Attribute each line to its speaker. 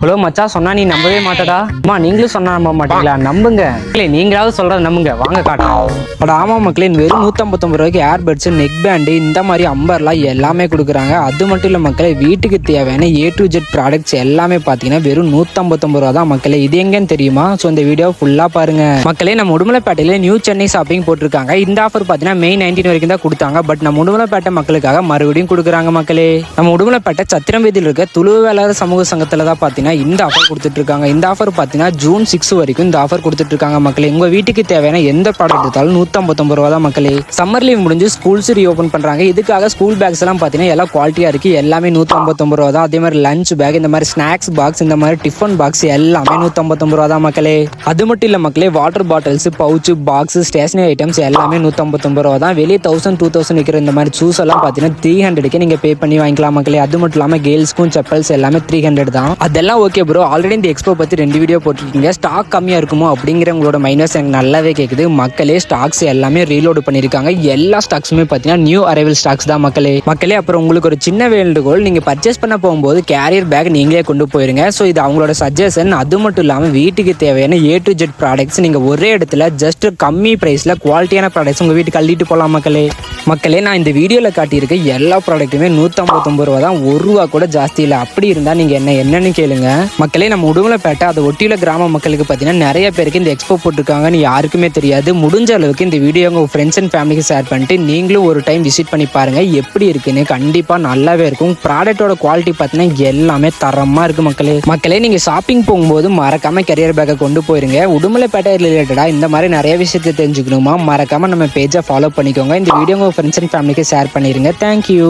Speaker 1: Hello மச்சா, சொன்னா நீ நம்பவே மாட்டடா. அம்மா நீங்களும் சொன்னா நம்ப மாட்டீங்களா? நம்புங்க. இல்லை நீங்களாவது சொல்றத நம்புங்க, வாங்க காட்டா. அட ஆமா மக்களே, வெறும் 159 ரூபாய்க்கு ஏர்பட்ஸ், நெக் பேண்டு, இந்த மாதிரி அம்பர்லா எல்லாமே கொடுக்குறாங்க. அது மட்டும் இல்லை மக்களே, வீட்டுக்கு தேவையான A to Z ப்ராடக்ட்ஸ் எல்லாமே பார்த்தீங்கன்னா வெறும் 159 ரூபா தான் மக்களே. இது எங்கன்னு தெரியுமா? ஸோ இந்த வீடியோ ஃபுல்லாக பாருங்க மக்களே. நம்ம உடுமலைப்பேட்டையில நியூ சென்னை ஷாப்பிங் போட்டிருக்காங்க. இந்த ஆஃபர் பார்த்தீங்கன்னா May 19 வரைக்கும் தான் கொடுத்தாங்க. பட் நம்ம உடுமலைப்பேட்டை மக்களுக்காக மறுபடியும் கொடுக்குறாங்க மக்களே. நம்ம உடுமலைப்பேட்டை சத்திரம் வீதியில் இருக்க துளுவேளாளர் சமூக சங்கத்தில் தான் பார்த்தீங்கன்னா இந்த ஆஃபர் கொடுத்துட்டு இருக்காங்க. இந்த ஆஃபர் பார்த்தீங்கன்னா June 6 வரைக்கும் இந்த ஆஃபர் கொடுத்துட்டு இருக்காங்க மக்களே. உங்க வீட்டுக்கு தேவையான எந்த ப்ராடக்ட் எடுத்தாலும் 159 ரூபா தான் மக்களே. சம்மர் லீவ் முடிஞ்சு ஸ்கூல்ஸ் ரீஓபன் பண்றாங்க. இதுக்காக ஸ்கூல் பேக்ஸ் எல்லாம் பார்த்தீங்கன்னா எல்லாம் குவாலிட்டியா இருக்கு. எல்லாமே 159 ரூபா தான். அதே மாதிரி லஞ்ச் பேக், இந்த மாதிரி ஸ்நாக்ஸ் பாக்ஸ், இந்த மாதிரி டிஃபன் பாக்ஸ் எல்லாமே 159 ரூபா தான் மக்களே. அது மட்டும் இல்ல மக்களே, water bottles, pouch, box, stationery items எல்லாமே 159 ரூபா தான். வெளியே 1000 2000 விற்கிற இந்த மாதிரி ஷூஸ் எல்லாம் பார்த்தீங்கன்னா 300க்கு நீங்க பே பண்ணி வாங்கிக்கலாம் மக்களே. அது மட்டும் இல்லாம கேர்ள்ஸ்க்கும் செப்பல்ஸ் எல்லாமே 300 தான். அதெல்லாம் ஓகே ப்ரோ, ஆல்ரெடி இந்த எக்ஸ்போ பத்தி 2 வீடியோ போட்டிருக்கீங்க. ஸ்டாக் கம்மியா இருக்குமோ அப்படிங்கிற உங்களோட மைனஸ் எனக்கு நல்லாவே கேக்குது மக்களே. ஸ்டாக்ஸ் எல்லாமே ரீலோடு பண்ணிருக்காங்க. எல்லா ஸ்டாக்ஸுமே பார்த்தீங்கன்னா நியூ அரைவல் ஸ்டாக்ஸ் தான் மக்களே. அப்புறம் உங்களுக்கு ஒரு சின்ன வேண்டுகோள், நீங்க பர்ச்சேஸ் பண்ண போகும்போது கேரியர் பேக் நீங்களே கொண்டு போயிருங்க. ஸோ இது அவங்களோட சஜஷன். அது மட்டும் இல்லாமல் வீட்டுக்கு தேவையான A to Z ப்ராடக்ட்ஸ் நீங்க ஒரே இடத்துல ஜஸ்ட் கம்மி பிரைஸ்ல குவாலிட்டியான ப்ராடக்ட்ஸ் உங்க வீட்டுக்கு அள்ளிட்டு போகலாம் மக்களே. நான் இந்த வீடியோவில் காட்டியிருக்க எல்லா ப்ராடக்ட்டுமே 159 ரூபா தான். 1 ரூபா கூட ஜாஸ்தி இல்லை. அப்படி இருந்தால் நீங்கள் என்னன்னு கேளுங்க மக்களே. நம்ம உடுமலைப்பேட்டை அதை ஒட்டியுள்ள கிராம மக்களுக்கு பார்த்தீங்கன்னா நிறைய பேருக்கு இந்த எக்ஸ்போ போட்டிருக்காங்கன்னு யாருக்குமே தெரியாது. முடிஞ்ச அளவுக்கு இந்த வீடியோ உங்கள் ஃப்ரெண்ட்ஸ் அண்ட் ஃபேமிலிக்கு ஷேர் பண்ணிட்டு நீங்களும் ஒரு டைம் விசிட் பண்ணி பாருங்க எப்படி இருக்குன்னு. கண்டிப்பாக நல்லாவே இருக்கும். ப்ராடக்டோட குவாலிட்டி பார்த்தீங்கன்னா எல்லாமே தரமாக இருக்கு மக்களே. நீங்கள் ஷாப்பிங் போகும்போது மறக்காம கேரியர் பேக்கை கொண்டு போயிருங்க. உடுமலைப்பேட்டை ரிலேட்டடாக இந்த மாதிரி நிறைய விஷயத்தை தெரிஞ்சுக்கணுமா? மறக்காம நம்ம பேஜை ஃபாலோ பண்ணிக்கோங்க. இந்த வீடியோ உங்கள் ஃப்ரெண்ட்ஸ் அண்ட் ஃபேமிலிக்கு ஷேர் பண்ணிடுங்க. தேங்க்யூ.